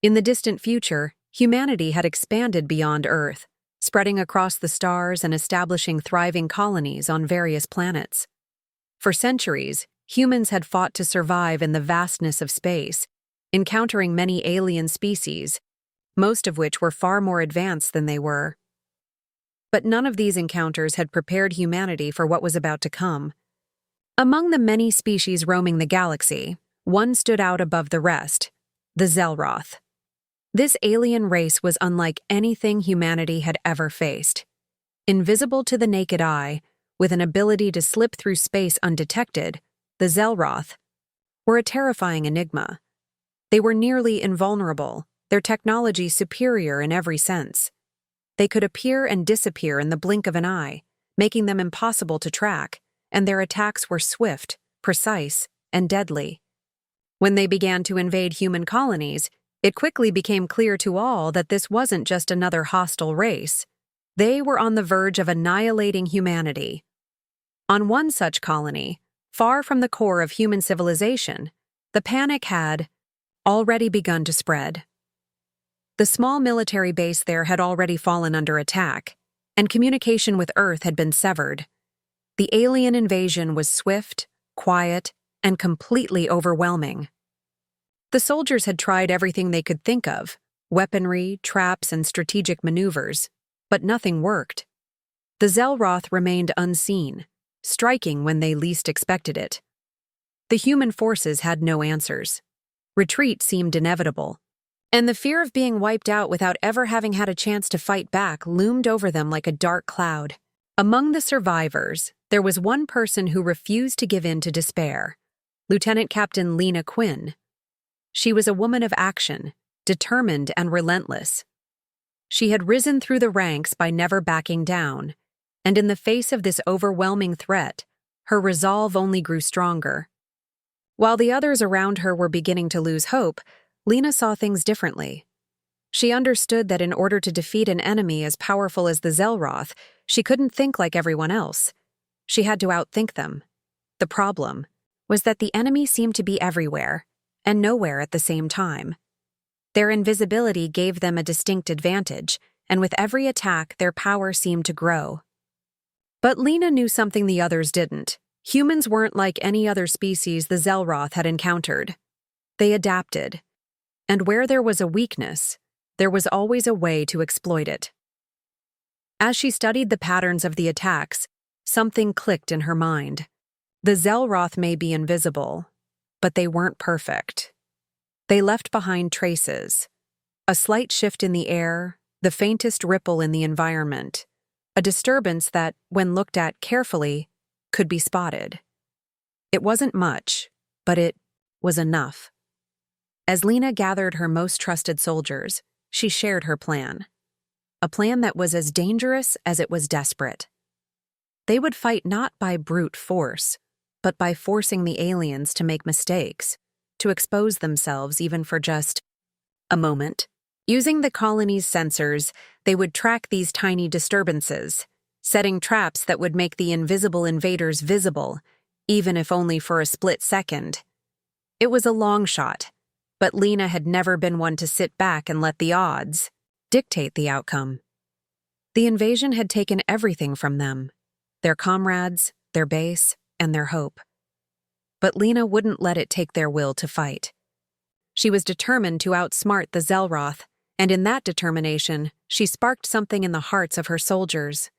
In the distant future, humanity had expanded beyond Earth, spreading across the stars and establishing thriving colonies on various planets. For centuries, humans had fought to survive in the vastness of space, encountering many alien species, most of which were far more advanced than they were. But none of these encounters had prepared humanity for what was about to come. Among the many species roaming the galaxy, one stood out above the rest: the Zelroth. This alien race was unlike anything humanity had ever faced. Invisible to the naked eye, with an ability to slip through space undetected, the Zelroth were a terrifying enigma. They were nearly invulnerable, their technology superior in every sense. They could appear and disappear in the blink of an eye, making them impossible to track, and their attacks were swift, precise, and deadly. When they began to invade human colonies, it quickly became clear to all that this wasn't just another hostile race. They were on the verge of annihilating humanity. On one such colony, far from the core of human civilization, the panic had already begun to spread. The small military base there had already fallen under attack, and communication with Earth had been severed. The alien invasion was swift, quiet, and completely overwhelming. The soldiers had tried everything they could think of: weaponry, traps, and strategic maneuvers, but nothing worked. The Zelroth remained unseen, striking when they least expected it. The human forces had no answers. Retreat seemed inevitable, and the fear of being wiped out without ever having had a chance to fight back loomed over them like a dark cloud. Among the survivors, there was one person who refused to give in to despair: Lieutenant Captain Lena Quinn. She was a woman of action, determined and relentless. She had risen through the ranks by never backing down, and in the face of this overwhelming threat, her resolve only grew stronger. While the others around her were beginning to lose hope, Lena saw things differently. She understood that in order to defeat an enemy as powerful as the Zelroth, she couldn't think like everyone else. She had to outthink them. The problem was that the enemy seemed to be everywhere, and nowhere at the same time. Their invisibility gave them a distinct advantage, and with every attack, their power seemed to grow. But Lena knew something the others didn't. Humans weren't like any other species the Zelroth had encountered. They adapted, and where there was a weakness, there was always a way to exploit it. As she studied the patterns of the attacks, something clicked in her mind. The Zelroth may be invisible, but they weren't perfect. They left behind traces: a slight shift in the air, the faintest ripple in the environment, a disturbance that, when looked at carefully, could be spotted. It wasn't much, but it was enough. As Lena gathered her most trusted soldiers, she shared her plan. A plan that was as dangerous as it was desperate. They would fight not by brute force, but by forcing the aliens to make mistakes, to expose themselves even for just a moment. Using the colony's sensors, they would track these tiny disturbances, setting traps that would make the invisible invaders visible, even if only for a split second. It was a long shot, but Lena had never been one to sit back and let the odds dictate the outcome. The invasion had taken everything from them: their comrades, their base, and their hope. But Lena wouldn't let it take their will to fight. She was determined to outsmart the Zelroth, and in that determination, she sparked something in the hearts of her soldiers.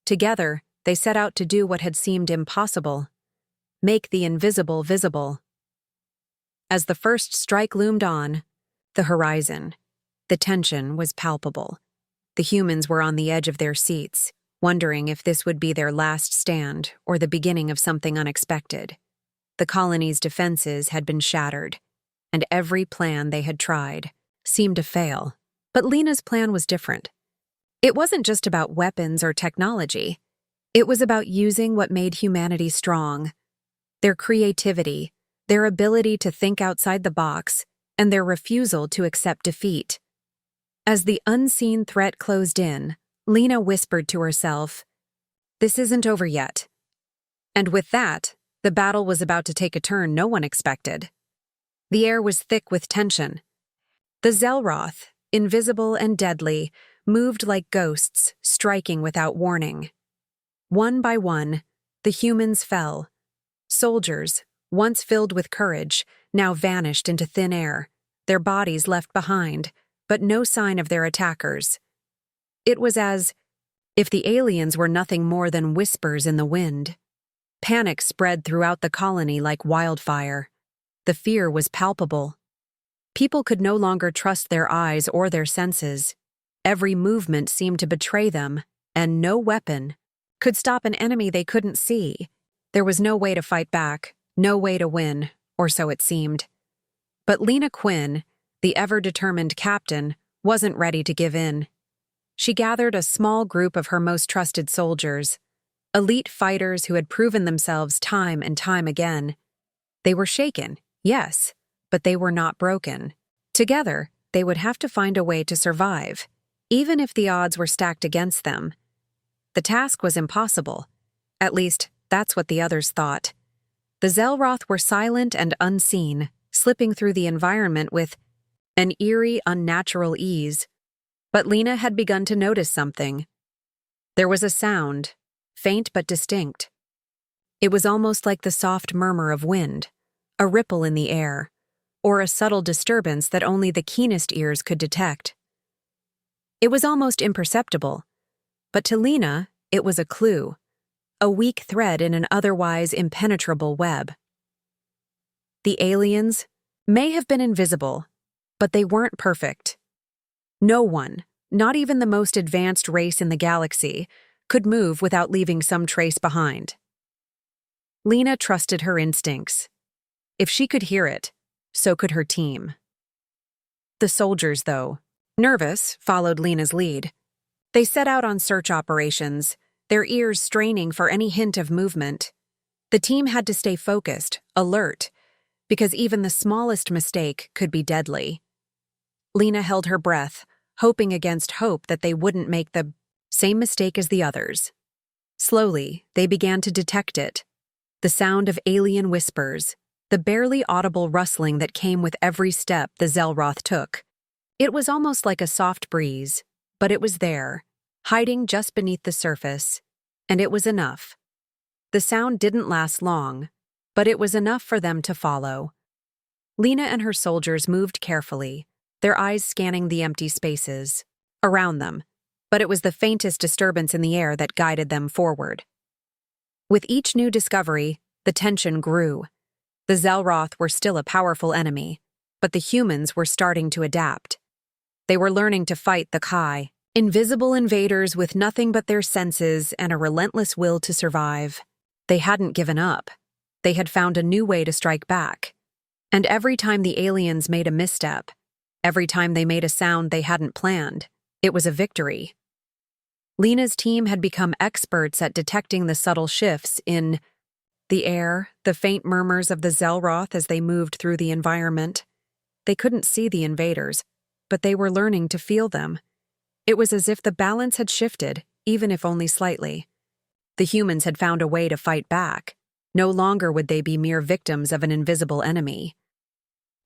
Together, they set out to do what had seemed impossible: make the invisible visible. As the first strike loomed on the horizon, the tension was palpable. The humans were on the edge of their seats, wondering if this would be their last stand or the beginning of something unexpected. The colony's defenses had been shattered, and every plan they had tried seemed to fail. But Lena's plan was different. It wasn't just about weapons or technology. It was about using what made humanity strong: their creativity, their ability to think outside the box, and their refusal to accept defeat. As the unseen threat closed in, Lena whispered to herself, "This isn't over yet." And with that, the battle was about to take a turn no one expected. The air was thick with tension. The Zelroth, invisible and deadly, moved like ghosts, striking without warning. One by one, the humans fell. Soldiers, once filled with courage, now vanished into thin air, their bodies left behind, but no sign of their attackers. It was as if the aliens were nothing more than whispers in the wind. Panic spread throughout the colony like wildfire. The fear was palpable. People could no longer trust their eyes or their senses. Every movement seemed to betray them, and no weapon could stop an enemy they couldn't see. There was no way to fight back, no way to win, or so it seemed. But Lena Quinn, the ever-determined captain, wasn't ready to give in. She gathered a small group of her most trusted soldiers, elite fighters who had proven themselves time and time again. They were shaken, yes, but they were not broken. Together, they would have to find a way to survive, even if the odds were stacked against them. The task was impossible. At least, that's what the others thought. The Zelroth were silent and unseen, slipping through the environment with an eerie, unnatural ease. But Lena had begun to notice something. There was a sound, faint but distinct. It was almost like the soft murmur of wind, a ripple in the air, or a subtle disturbance that only the keenest ears could detect. It was almost imperceptible, but to Lena, it was a clue, a weak thread in an otherwise impenetrable web. The aliens may have been invisible, but they weren't perfect. No one, not even the most advanced race in the galaxy, could move without leaving some trace behind. Lena trusted her instincts. If she could hear it, so could her team. The soldiers, though, nervous, followed Lena's lead. They set out on search operations, their ears straining for any hint of movement. The team had to stay focused, alert, because even the smallest mistake could be deadly. Lena held her breath, hoping against hope that they wouldn't make the same mistake as the others. Slowly, they began to detect it. The sound of alien whispers, the barely audible rustling that came with every step the Zelroth took. It was almost like a soft breeze, but it was there, hiding just beneath the surface, and it was enough. The sound didn't last long, but it was enough for them to follow. Lena and her soldiers moved carefully, their eyes scanning the empty spaces around them, but it was the faintest disturbance in the air that guided them forward. With each new discovery, the tension grew. The Zelroth were still a powerful enemy, but the humans were starting to adapt. They were learning to fight the Kai, invisible invaders with nothing but their senses and a relentless will to survive. They hadn't given up. They had found a new way to strike back. And every time the aliens made a misstep, every time they made a sound they hadn't planned, it was a victory. Lena's team had become experts at detecting the subtle shifts in the air, the faint murmurs of the Zelroth as they moved through the environment. They couldn't see the invaders, but they were learning to feel them. It was as if the balance had shifted, even if only slightly. The humans had found a way to fight back. No longer would they be mere victims of an invisible enemy.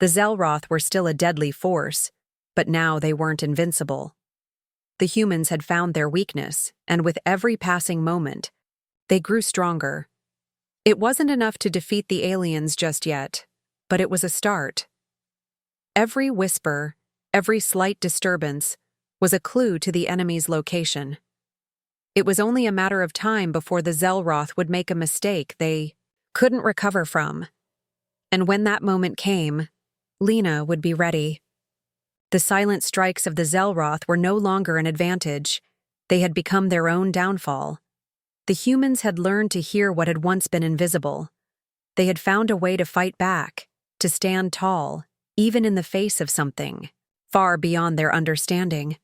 The Zelroth were still a deadly force, but now they weren't invincible. The humans had found their weakness, and with every passing moment, they grew stronger. It wasn't enough to defeat the aliens just yet, but it was a start. Every whisper, every slight disturbance, was a clue to the enemy's location. It was only a matter of time before the Zelroth would make a mistake they couldn't recover from. And when that moment came, Lena would be ready. The silent strikes of the Zelroth were no longer an advantage. They had become their own downfall. The humans had learned to hear what had once been invisible. They had found a way to fight back, to stand tall, even in the face of something far beyond their understanding.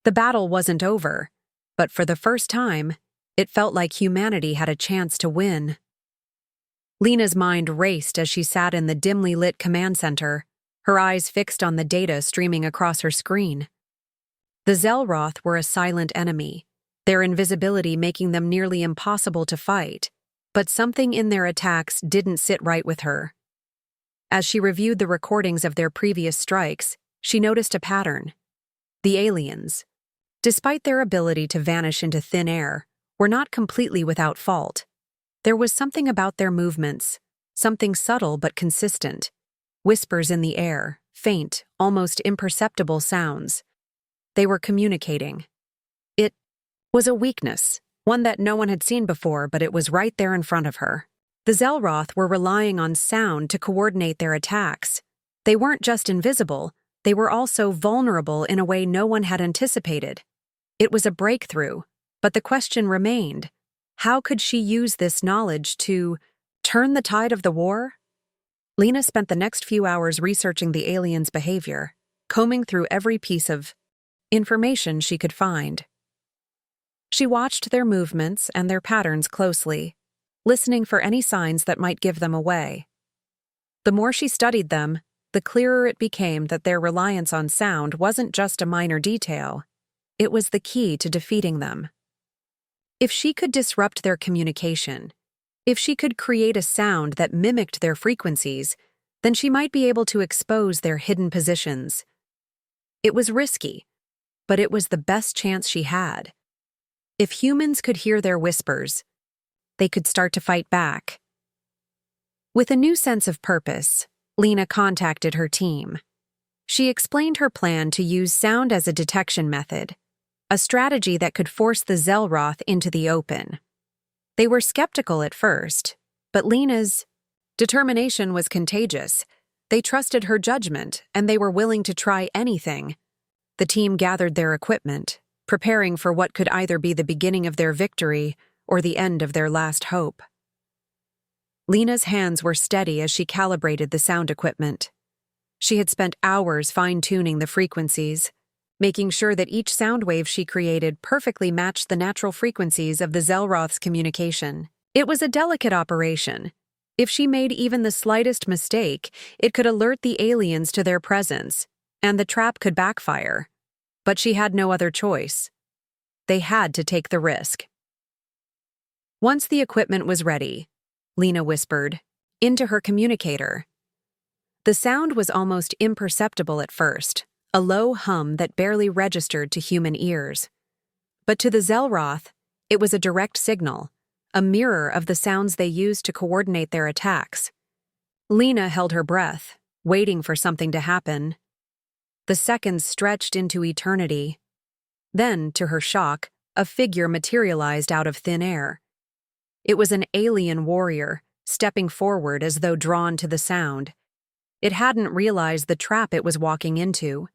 The battle wasn't over, but for the first time, it felt like humanity had a chance to win. Lena's mind raced as she sat in the dimly lit command center, her eyes fixed on the data streaming across her screen. The Zelroth were a silent enemy, their invisibility making them nearly impossible to fight, but something in their attacks didn't sit right with her. As she reviewed the recordings of their previous strikes, she noticed a pattern. The aliens, despite their ability to vanish into thin air, were not completely without fault. There was something about their movements, something subtle but consistent. Whispers in the air, faint, almost imperceptible sounds. They were communicating. It was a weakness, one that no one had seen before, but it was right there in front of her. The Zelroth were relying on sound to coordinate their attacks. They weren't just invisible, they were also vulnerable in a way no one had anticipated. It was a breakthrough, but the question remained: how could she use this knowledge to turn the tide of the war? Lena spent the next few hours researching the aliens' behavior, combing through every piece of information she could find. She watched their movements and their patterns closely, listening for any signs that might give them away. The more she studied them, the clearer it became that their reliance on sound wasn't just a minor detail. It was the key to defeating them. If she could disrupt their communication, if she could create a sound that mimicked their frequencies, then she might be able to expose their hidden positions. It was risky, but it was the best chance she had. If humans could hear their whispers, they could start to fight back. With a new sense of purpose, Lena contacted her team. She explained her plan to use sound as a detection method, a strategy that could force the Zelroth into the open. They were skeptical at first, but Lena's determination was contagious. They trusted her judgment, and they were willing to try anything. The team gathered their equipment, preparing for what could either be the beginning of their victory or the end of their last hope. Lena's hands were steady as she calibrated the sound equipment. She had spent hours fine-tuning the frequencies, making sure that each sound wave she created perfectly matched the natural frequencies of the Zelroth's communication. It was a delicate operation. If she made even the slightest mistake, it could alert the aliens to their presence, and the trap could backfire. But she had no other choice. They had to take the risk. Once the equipment was ready, Lena whispered into her communicator. The sound was almost imperceptible at first, a low hum that barely registered to human ears. But to the Zelroth, it was a direct signal, a mirror of the sounds they used to coordinate their attacks. Lena held her breath, waiting for something to happen. The seconds stretched into eternity. Then, to her shock, a figure materialized out of thin air. It was an alien warrior, stepping forward as though drawn to the sound. It hadn't realized the trap it was walking into.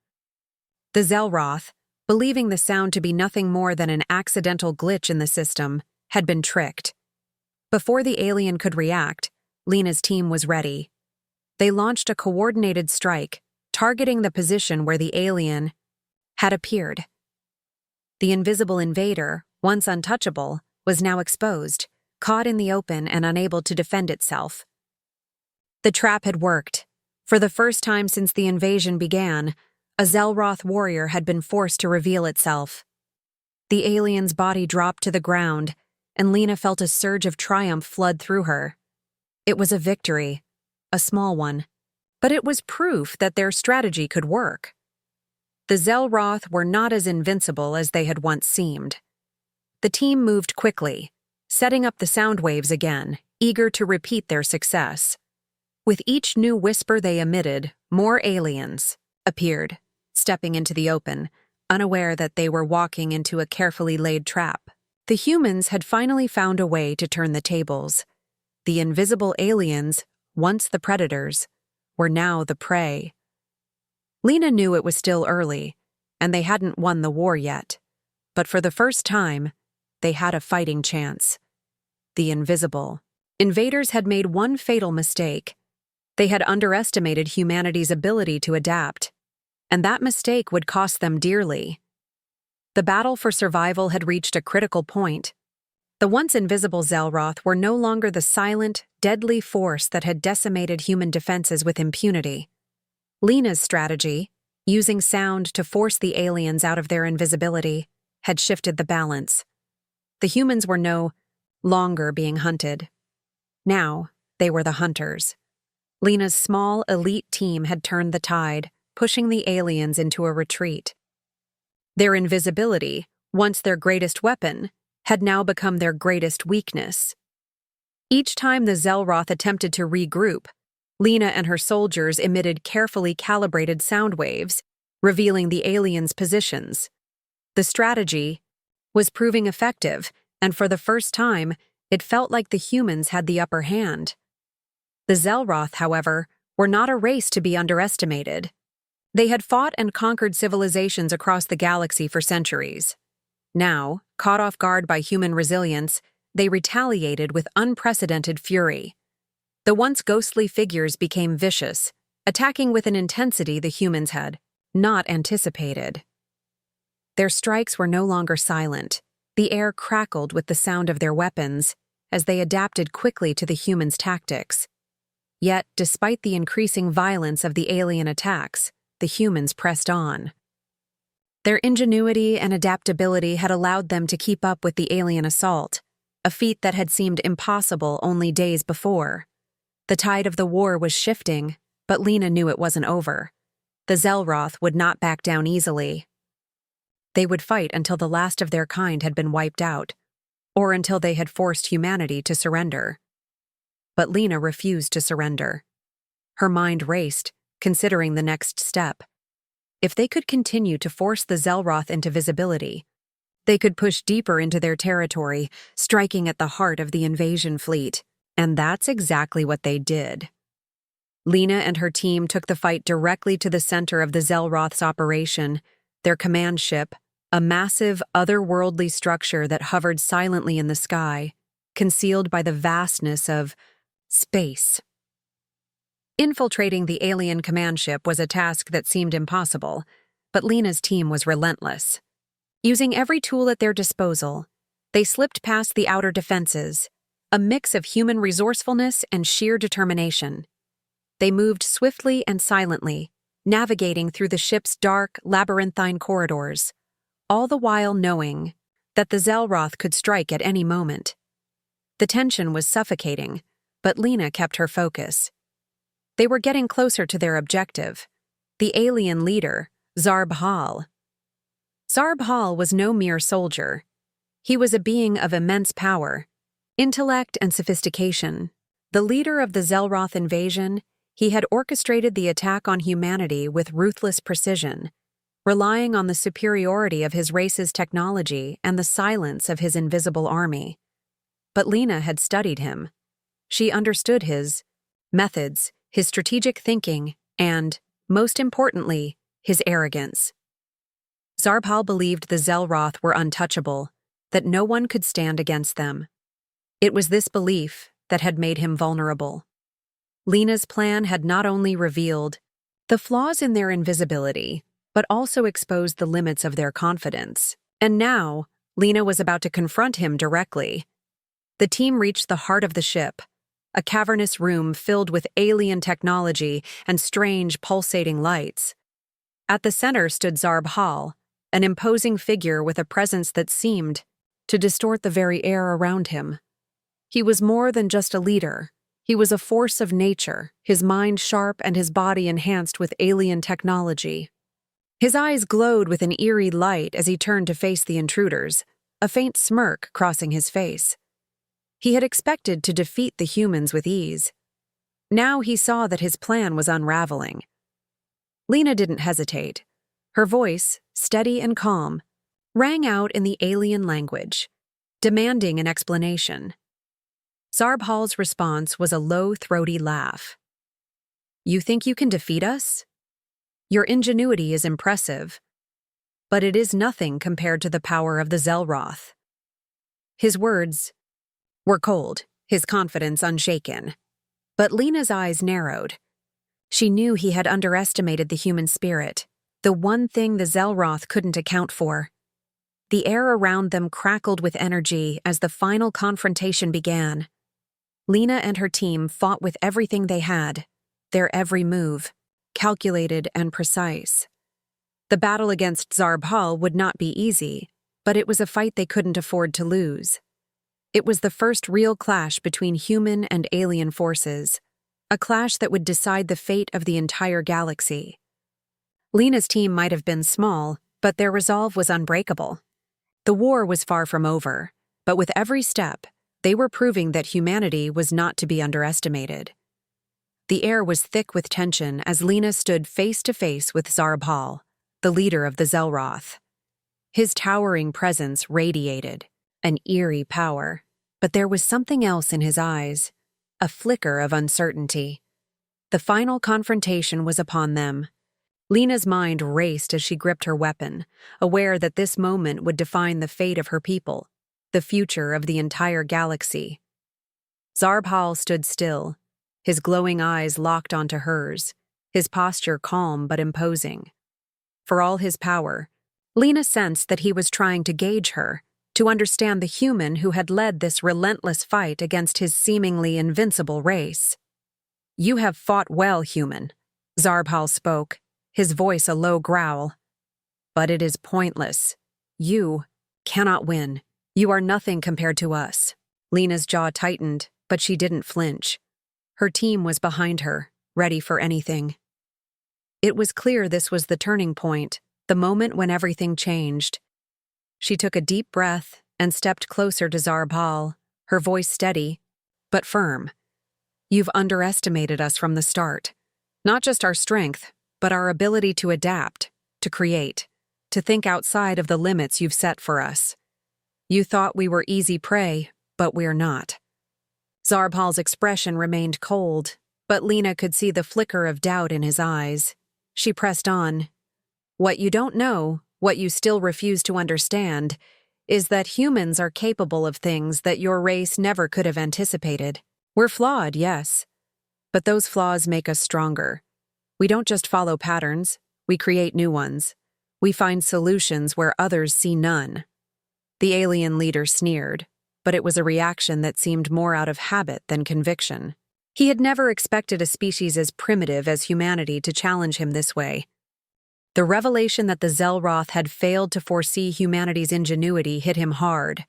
The Zelroth, believing the sound to be nothing more than an accidental glitch in the system, had been tricked. Before the alien could react, Lena's team was ready. They launched a coordinated strike, targeting the position where the alien had appeared. The invisible invader, once untouchable, was now exposed, caught in the open and unable to defend itself. The trap had worked. For the first time since the invasion began, a Zelroth warrior had been forced to reveal itself. The alien's body dropped to the ground, and Lena felt a surge of triumph flood through her. It was a victory, a small one, but it was proof that their strategy could work. The Zelroth were not as invincible as they had once seemed. The team moved quickly, setting up the sound waves again, eager to repeat their success. With each new whisper they emitted, more aliens appeared, stepping into the open, unaware that they were walking into a carefully laid trap. The humans had finally found a way to turn the tables. The invisible aliens, once the predators, were now the prey. Lena knew it was still early, and they hadn't won the war yet. But for the first time, they had a fighting chance. The invisible invaders had made one fatal mistake. They had underestimated humanity's ability to adapt, and that mistake would cost them dearly. The battle for survival had reached a critical point. The once invisible Zelroth were no longer the silent, deadly force that had decimated human defenses with impunity. Lena's strategy, using sound to force the aliens out of their invisibility, had shifted the balance. The humans were no longer being hunted. Now, they were the hunters. Lena's small, elite team had turned the tide, pushing the aliens into a retreat. Their invisibility, once their greatest weapon, had now become their greatest weakness. Each time the Zelroth attempted to regroup, Lena and her soldiers emitted carefully calibrated sound waves, revealing the aliens' positions. The strategy was proving effective, and for the first time, it felt like the humans had the upper hand. The Zelroth, however, were not a race to be underestimated. They had fought and conquered civilizations across the galaxy for centuries. Now, caught off guard by human resilience, they retaliated with unprecedented fury. The once ghostly figures became vicious, attacking with an intensity the humans had not anticipated. Their strikes were no longer silent. The air crackled with the sound of their weapons as they adapted quickly to the humans' tactics. Yet, despite the increasing violence of the alien attacks, the humans pressed on. Their ingenuity and adaptability had allowed them to keep up with the alien assault, a feat that had seemed impossible only days before. The tide of the war was shifting, but Lena knew it wasn't over. The Zelroth would not back down easily. They would fight until the last of their kind had been wiped out, or until they had forced humanity to surrender. But Lena refused to surrender. Her mind raced, considering the next step. If they could continue to force the Zelroth into visibility, they could push deeper into their territory, striking at the heart of the invasion fleet. And that's exactly what they did. Lena and her team took the fight directly to the center of the Zelroth's operation, their command ship, a massive, otherworldly structure that hovered silently in the sky, concealed by the vastness of space. Infiltrating the alien command ship was a task that seemed impossible, but Lena's team was relentless. Using every tool at their disposal, they slipped past the outer defenses, a mix of human resourcefulness and sheer determination. They moved swiftly and silently, navigating through the ship's dark, labyrinthine corridors, all the while knowing that the Zelroth could strike at any moment. The tension was suffocating, but Lena kept her focus. They were getting closer to their objective, the alien leader, Zarb Hal. Zarb Hal was no mere soldier. He was a being of immense power, intellect and sophistication. The leader of the Zelroth invasion, he had orchestrated the attack on humanity with ruthless precision, relying on the superiority of his race's technology and the silence of his invisible army. But Lena had studied him. She understood his methods, his strategic thinking, and, most importantly, his arrogance. Zarb Hal believed the Zelroth were untouchable, that no one could stand against them. It was this belief that had made him vulnerable. Lena's plan had not only revealed the flaws in their invisibility, but also exposed the limits of their confidence. And now, Lena was about to confront him directly. The team reached the heart of the ship, a cavernous room filled with alien technology and strange pulsating lights. At the center stood Zarb Hal, an imposing figure with a presence that seemed to distort the very air around him. He was more than just a leader. He was a force of nature, his mind sharp and his body enhanced with alien technology. His eyes glowed with an eerie light as he turned to face the intruders, a faint smirk crossing his face. He had expected to defeat the humans with ease. Now he saw that his plan was unraveling. Lena didn't hesitate. Her voice, steady and calm, rang out in the alien language, demanding an explanation. Zarb Hal's response was a low, throaty laugh. "You think you can defeat us? Your ingenuity is impressive, but it is nothing compared to the power of the Zelroth." His words were cold, his confidence unshaken. But Lena's eyes narrowed. She knew he had underestimated the human spirit, the one thing the Zelroth couldn't account for. The air around them crackled with energy as the final confrontation began. Lena and her team fought with everything they had, their every move, calculated and precise. The battle against Zarb Hal would not be easy, but it was a fight they couldn't afford to lose. It was the first real clash between human and alien forces, a clash that would decide the fate of the entire galaxy. Lena's team might have been small, but their resolve was unbreakable. The war was far from over, but with every step, they were proving that humanity was not to be underestimated. The air was thick with tension as Lena stood face to face with Zarbhal, the leader of the Zelroth. His towering presence radiated an eerie power, but there was something else in his eyes, a flicker of uncertainty. The final confrontation was upon them. Lena's mind raced as she gripped her weapon, aware that this moment would define the fate of her people, the future of the entire galaxy. Zarbhal stood still, his glowing eyes locked onto hers, his posture calm but imposing. For all his power, Lena sensed that he was trying to gauge her, to understand the human who had led this relentless fight against his seemingly invincible race. "You have fought well, human," Zarbhal spoke, his voice a low growl. "But it is pointless. You cannot win. You are nothing compared to us." Lena's jaw tightened, but she didn't flinch. Her team was behind her, ready for anything. It was clear this was the turning point, the moment when everything changed. She took a deep breath and stepped closer to Zarbhal, her voice steady, but firm. "You've underestimated us from the start. Not just our strength, but our ability to adapt, to create, to think outside of the limits you've set for us. You thought we were easy prey, but we're not." Zarbhal's expression remained cold, but Lena could see the flicker of doubt in his eyes. She pressed on. "What you don't know, what you still refuse to understand, is that humans are capable of things that your race never could have anticipated. We're flawed, yes, but those flaws make us stronger. We don't just follow patterns, we create new ones. We find solutions where others see none." The alien leader sneered, but it was a reaction that seemed more out of habit than conviction. He had never expected a species as primitive as humanity to challenge him this way. The revelation that the Zelroth had failed to foresee humanity's ingenuity hit him hard.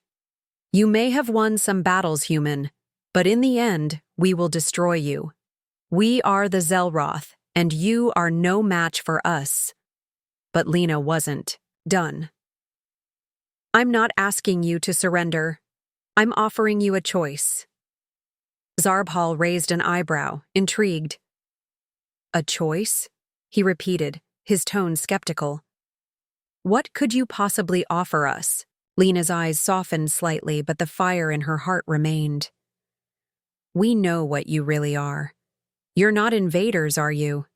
"You may have won some battles, human, but in the end, we will destroy you. We are the Zelroth, and you are no match for us." But Lena wasn't done. "I'm not asking you to surrender. I'm offering you a choice." Zarbhal raised an eyebrow, intrigued. "A choice?" he repeated, his tone skeptical. "What could you possibly offer us?" Lena's eyes softened slightly, but the fire in her heart remained. "We know what you really are. You're not invaders, are you?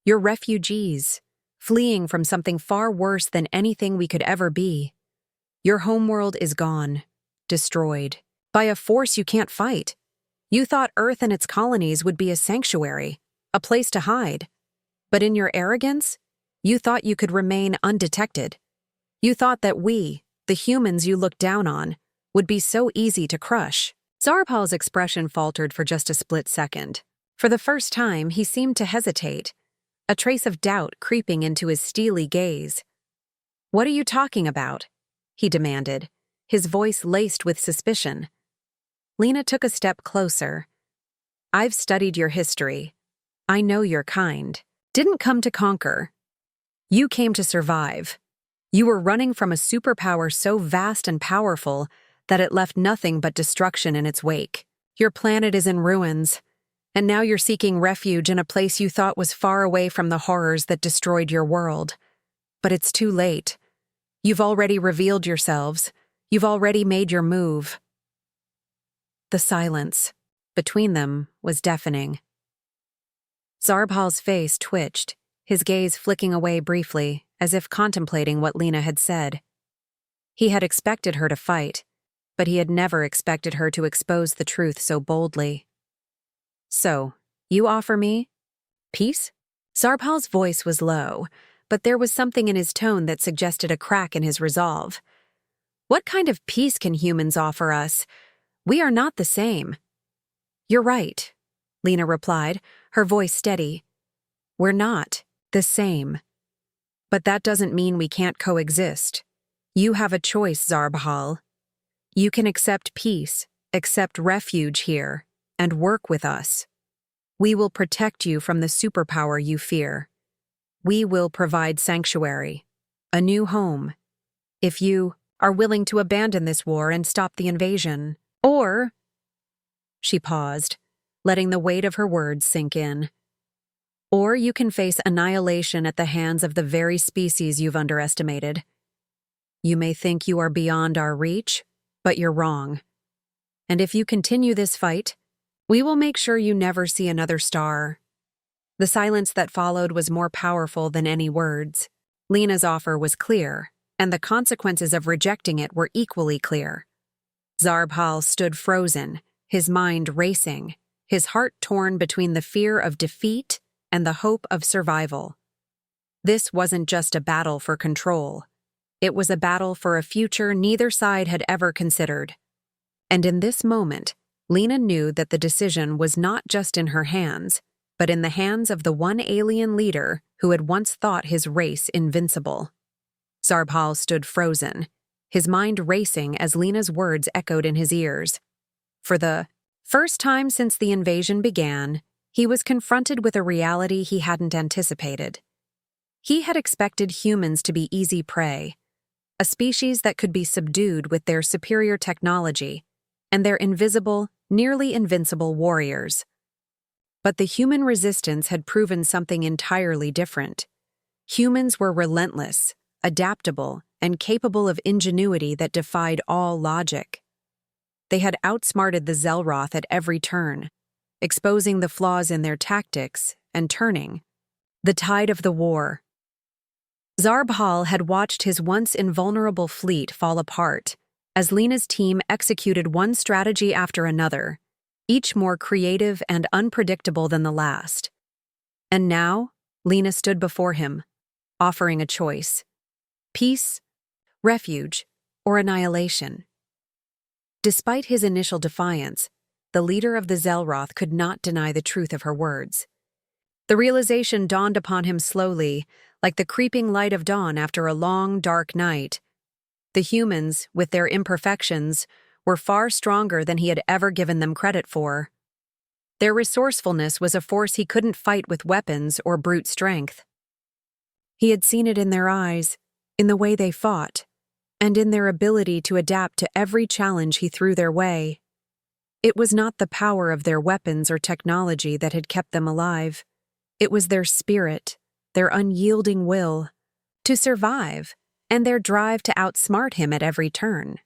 You're refugees, fleeing from something far worse than anything we could ever be. Your homeworld is gone, destroyed, by a force you can't fight. You thought Earth and its colonies would be a sanctuary, a place to hide. But in your arrogance, you thought you could remain undetected. You thought that we, the humans you looked down on, would be so easy to crush." Zarbhal's expression faltered for just a split second. For the first time, he seemed to hesitate, a trace of doubt creeping into his steely gaze. "What are you talking about?" he demanded, his voice laced with suspicion. Lena took a step closer. "I've studied your history. I know your kind. Didn't come to conquer. You came to survive. You were running from a superpower so vast and powerful that it left nothing but destruction in its wake. Your planet is in ruins, and now you're seeking refuge in a place you thought was far away from the horrors that destroyed your world. But it's too late. You've already revealed yourselves. You've already made your move." The silence between them was deafening. Zarbhal's face twitched, his gaze flicking away briefly, as if contemplating what Lena had said. He had expected her to fight, but he had never expected her to expose the truth so boldly. "So, you offer me peace?" Zarbhal's voice was low, but there was something in his tone that suggested a crack in his resolve. "What kind of peace can humans offer us? We are not the same." "You're right," Lena replied, her voice steady. "We're not the same. But that doesn't mean we can't coexist. You have a choice, Zarbhal. You can accept peace, accept refuge here, and work with us. We will protect you from the superpower you fear. We will provide sanctuary, a new home, if you are willing to abandon this war and stop the invasion. Or, she paused, letting the weight of her words sink in. Or you can face annihilation at the hands of the very species you've underestimated. You may think you are beyond our reach, but you're wrong. And if you continue this fight, we will make sure you never see another star. The silence that followed was more powerful than any words. Lena's offer was clear, and the consequences of rejecting it were equally clear. Zarbhal stood frozen, his mind racing, his heart torn between the fear of defeat and the hope of survival. This wasn't just a battle for control. It was a battle for a future neither side had ever considered. And in this moment, Lena knew that the decision was not just in her hands, but in the hands of the one alien leader who had once thought his race invincible. Zarbhal stood frozen, his mind racing as Lena's words echoed in his ears. For the first time since the invasion began, he was confronted with a reality he hadn't anticipated. He had expected humans to be easy prey, a species that could be subdued with their superior technology and their invisible, nearly invincible warriors. But the human resistance had proven something entirely different. Humans were relentless, adaptable, and capable of ingenuity that defied all logic. They had outsmarted the Zelroth at every turn, exposing the flaws in their tactics and turning the tide of the war. Zarbhal had watched his once invulnerable fleet fall apart as Lena's team executed one strategy after another, each more creative and unpredictable than the last. And now, Lena stood before him, offering a choice: peace, refuge, or annihilation. Despite his initial defiance, the leader of the Zelroth could not deny the truth of her words. The realization dawned upon him slowly, like the creeping light of dawn after a long, dark night. The humans, with their imperfections, were far stronger than he had ever given them credit for. Their resourcefulness was a force he couldn't fight with weapons or brute strength. He had seen it in their eyes, in the way they fought, and in their ability to adapt to every challenge he threw their way. It was not the power of their weapons or technology that had kept them alive. It was their spirit, their unyielding will to survive, and their drive to outsmart him at every turn.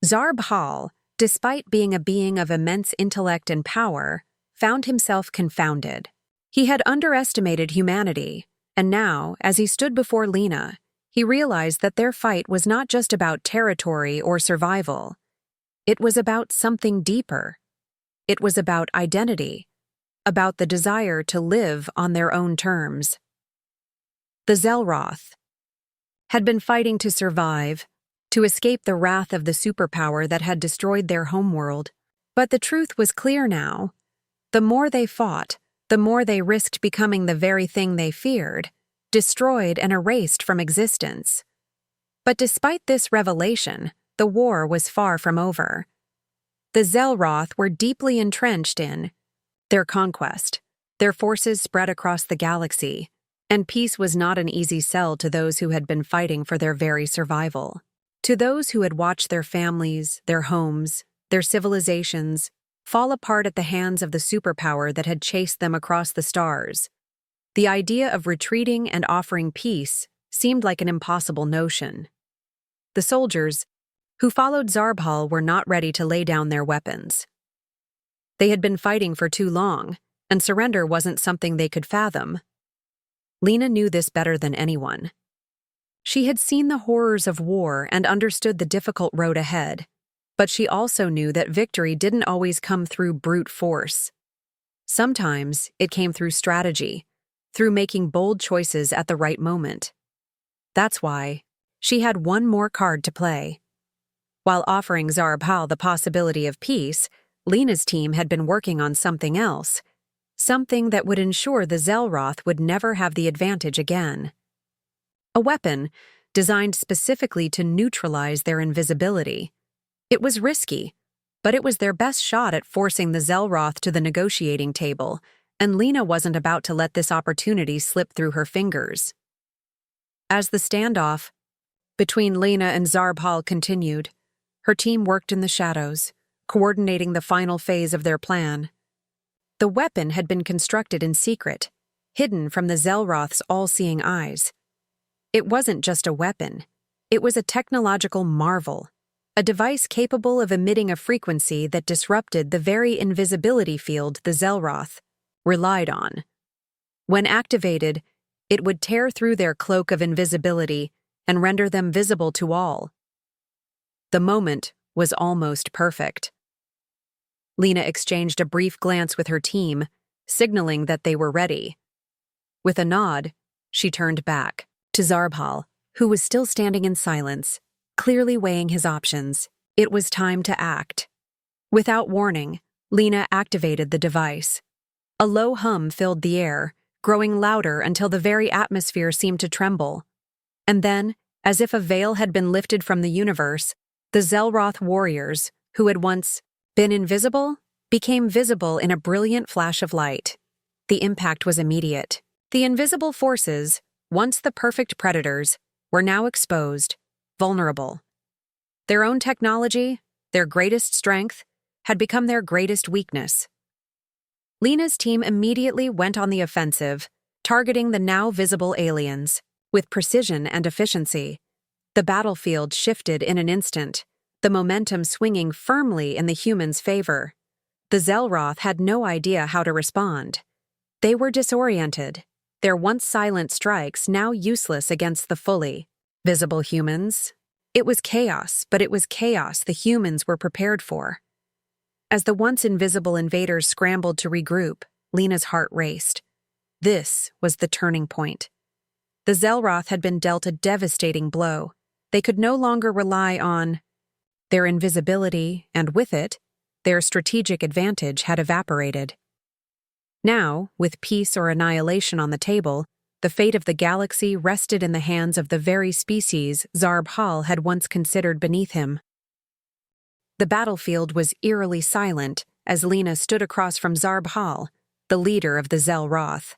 Zarbhal, despite being a being of immense intellect and power, found himself confounded. He had underestimated humanity, and now, as he stood before Lena, he realized that their fight was not just about territory or survival. It was about something deeper. It was about identity, about the desire to live on their own terms. The Zelroth had been fighting to survive, to escape the wrath of the superpower that had destroyed their homeworld. But the truth was clear now. The more they fought, the more they risked becoming the very thing they feared, destroyed and erased from existence. But despite this revelation, the war was far from over. The Zelroth were deeply entrenched in their conquest. Their forces spread across the galaxy, and peace was not an easy sell to those who had been fighting for their very survival. To those who had watched their families, their homes, their civilizations fall apart at the hands of the superpower that had chased them across the stars, the idea of retreating and offering peace seemed like an impossible notion. The soldiers who followed Zarbhal were not ready to lay down their weapons. They had been fighting for too long, and surrender wasn't something they could fathom. Lena knew this better than anyone. She had seen the horrors of war and understood the difficult road ahead, but she also knew that victory didn't always come through brute force. Sometimes it came through strategy, through making bold choices at the right moment. That's why she had one more card to play. While offering Zarbhal the possibility of peace, Lena's team had been working on something else, something that would ensure the Zelroth would never have the advantage again. A weapon designed specifically to neutralize their invisibility. It was risky, but it was their best shot at forcing the Zelroth to the negotiating table and Lena wasn't about to let this opportunity slip through her fingers. As the standoff between Lena and Zarbhal continued, her team worked in the shadows, coordinating the final phase of their plan. The weapon had been constructed in secret, hidden from the Zelroth's all-seeing eyes. It wasn't just a weapon. It was a technological marvel, a device capable of emitting a frequency that disrupted the very invisibility field the Zelroth relied on. When activated, it would tear through their cloak of invisibility and render them visible to all. The moment was almost perfect. Lena exchanged a brief glance with her team, signaling that they were ready. With a nod, she turned back to Zarbhal, who was still standing in silence, clearly weighing his options. It was time to act. Without warning, Lena activated the device. A low hum filled the air, growing louder until the very atmosphere seemed to tremble. And then, as if a veil had been lifted from the universe, the Zelroth warriors, who had once been invisible, became visible in a brilliant flash of light. The impact was immediate. The invisible forces, once the perfect predators, were now exposed, vulnerable. Their own technology, their greatest strength, had become their greatest weakness. Lena's team immediately went on the offensive, targeting the now visible aliens. With precision and efficiency, the battlefield shifted in an instant, the momentum swinging firmly in the humans' favor. The Zelroth had no idea how to respond. They were disoriented, their once silent strikes now useless against the fully visible humans. It was chaos, but it was chaos the humans were prepared for. As the once invisible invaders scrambled to regroup, Lena's heart raced. This was the turning point. The Zelroth had been dealt a devastating blow. They could no longer rely on their invisibility, and with it, their strategic advantage had evaporated. Now, with peace or annihilation on the table, the fate of the galaxy rested in the hands of the very species Zarbhal had once considered beneath him. The battlefield was eerily silent as Lena stood across from Zarbhal, the leader of the Zelroth.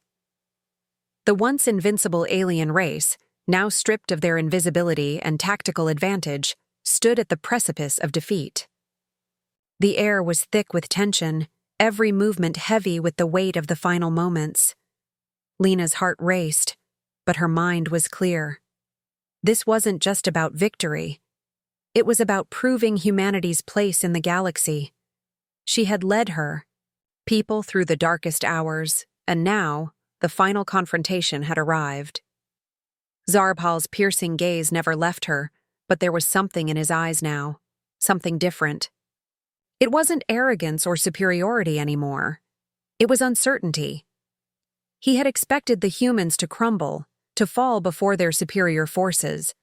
The once invincible alien race, now stripped of their invisibility and tactical advantage, stood at the precipice of defeat. The air was thick with tension, every movement heavy with the weight of the final moments. Lena's heart raced, but her mind was clear. This wasn't just about victory. It was about proving humanity's place in the galaxy. She had led her people through the darkest hours, and now the final confrontation had arrived. Zarbhal's piercing gaze never left her, but there was something in his eyes now, something different. It wasn't arrogance or superiority anymore. It was uncertainty. He had expected the humans to crumble, to fall before their superior forces.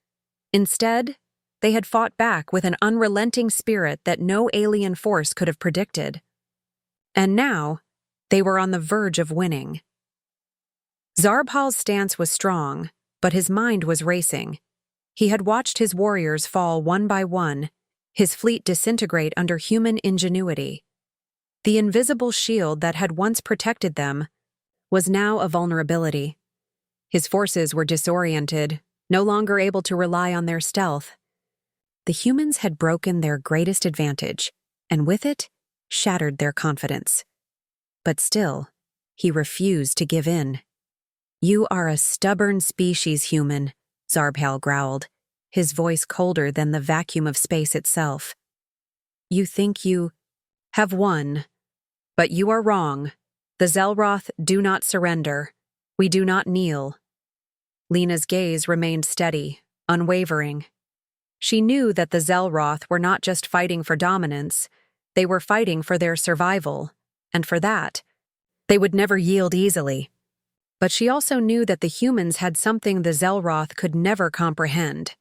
Instead, they had fought back with an unrelenting spirit that no alien force could have predicted. And now, they were on the verge of winning. Zarbhal's stance was strong, but his mind was racing. He had watched his warriors fall one by one, his fleet disintegrate under human ingenuity. The invisible shield that had once protected them was now a vulnerability. His forces were disoriented, no longer able to rely on their stealth. The humans had broken their greatest advantage, and with it, shattered their confidence. But still, he refused to give in. "You are a stubborn species, human," Zarbhal growled, his voice colder than the vacuum of space itself. "You think you have won, but you are wrong. The Zelroth do not surrender. We do not kneel." Lena's gaze remained steady, unwavering. She knew that the Zelroth were not just fighting for dominance, they were fighting for their survival, and for that, they would never yield easily. But she also knew that the humans had something the Zelroth could never comprehend: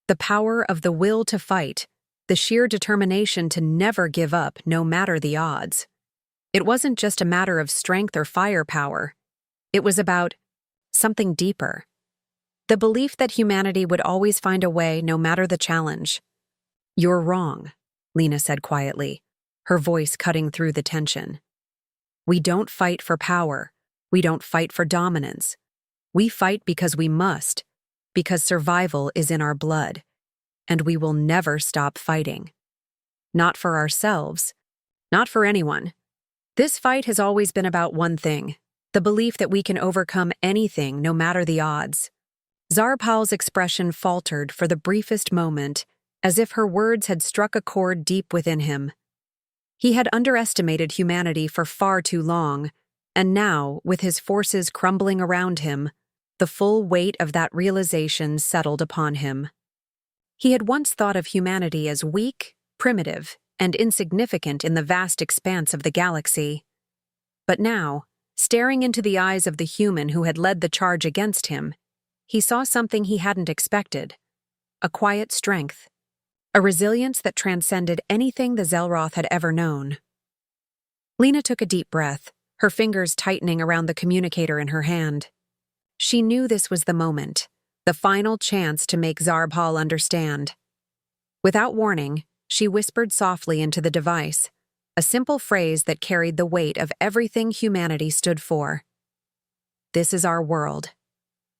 the power of the will to fight, the sheer determination to never give up no matter the odds. It wasn't just a matter of strength or firepower. It was about something deeper. The belief that humanity would always find a way no matter the challenge. "You're wrong," Lena said quietly, her voice cutting through the tension. We don't fight for power. We don't fight for dominance. We fight because we must, because survival is in our blood, and we will never stop fighting. Not for ourselves, not for anyone. This fight has always been about one thing, the belief that we can overcome anything no matter the odds. Zarpal's expression faltered for the briefest moment, as if her words had struck a chord deep within him. He had underestimated humanity for far too long, and now, with his forces crumbling around him, the full weight of that realization settled upon him. He had once thought of humanity as weak, primitive, and insignificant in the vast expanse of the galaxy. But now, staring into the eyes of the human who had led the charge against him, he saw something he hadn't expected: a quiet strength, a resilience that transcended anything the Zelroth had ever known. Lena took a deep breath, her fingers tightening around the communicator in her hand. She knew this was the moment, the final chance to make Zarpal understand. Without warning, she whispered softly into the device, a simple phrase that carried the weight of everything humanity stood for. This is our world.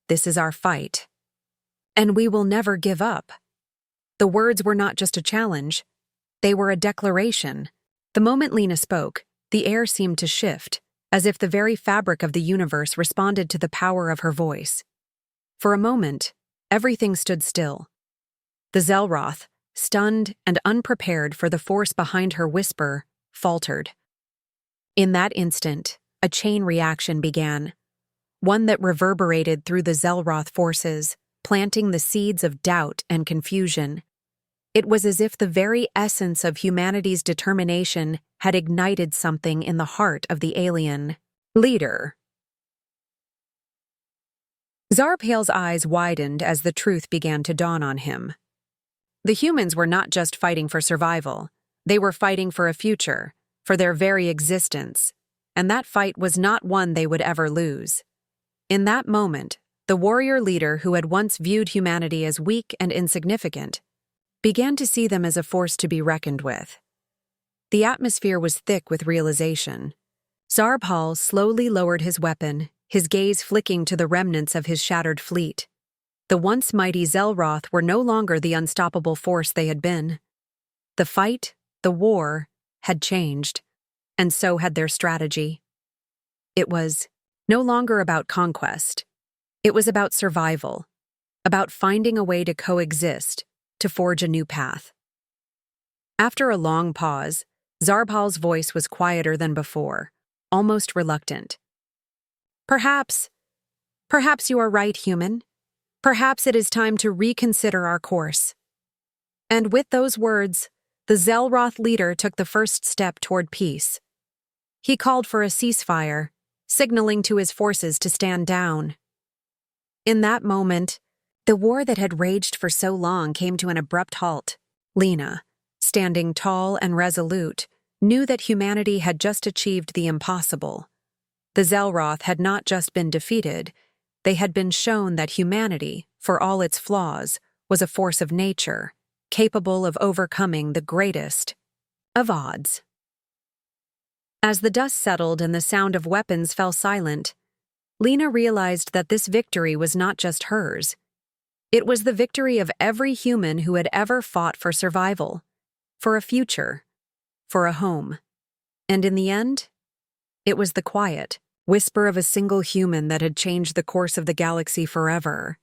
This is our fight. And we will never give up. The words were not just a challenge. They were a declaration. The moment Lena spoke, the air seemed to shift, as if the very fabric of the universe responded to the power of her voice. For a moment, everything stood still. The Zelroth, stunned and unprepared for the force behind her whisper, faltered. In that instant, a chain reaction began, one that reverberated through the Zelroth forces, planting the seeds of doubt and confusion. It was as if the very essence of humanity's determination had ignited something in the heart of the alien leader. Zarpal's eyes widened as the truth began to dawn on him. The humans were not just fighting for survival. They were fighting for a future, for their very existence, and that fight was not one they would ever lose. In that moment, the warrior leader who had once viewed humanity as weak and insignificant began to see them as a force to be reckoned with. The atmosphere was thick with realization. Zarpal slowly lowered his weapon, his gaze flicking to the remnants of his shattered fleet. The once mighty Zelroth were no longer the unstoppable force they had been. The fight, the war, had changed, and so had their strategy. It was no longer about conquest. It was about survival, about finding a way to coexist, to forge a new path. After a long pause, Zarpal's voice was quieter than before, almost reluctant. Perhaps you are right, human. Perhaps it is time to reconsider our course. And with those words, the Zelroth leader took the first step toward peace. He called for a ceasefire, signaling to his forces to stand down. In that moment, the war that had raged for so long came to an abrupt halt. Lena, standing tall and resolute, knew that humanity had just achieved the impossible. The Zelroth had not just been defeated, they had been shown that humanity, for all its flaws, was a force of nature, capable of overcoming the greatest of odds. As the dust settled and the sound of weapons fell silent, Lena realized that this victory was not just hers. It was the victory of every human who had ever fought for survival, for a future, for a home. And in the end, it was the quiet whisper of a single human that had changed the course of the galaxy forever.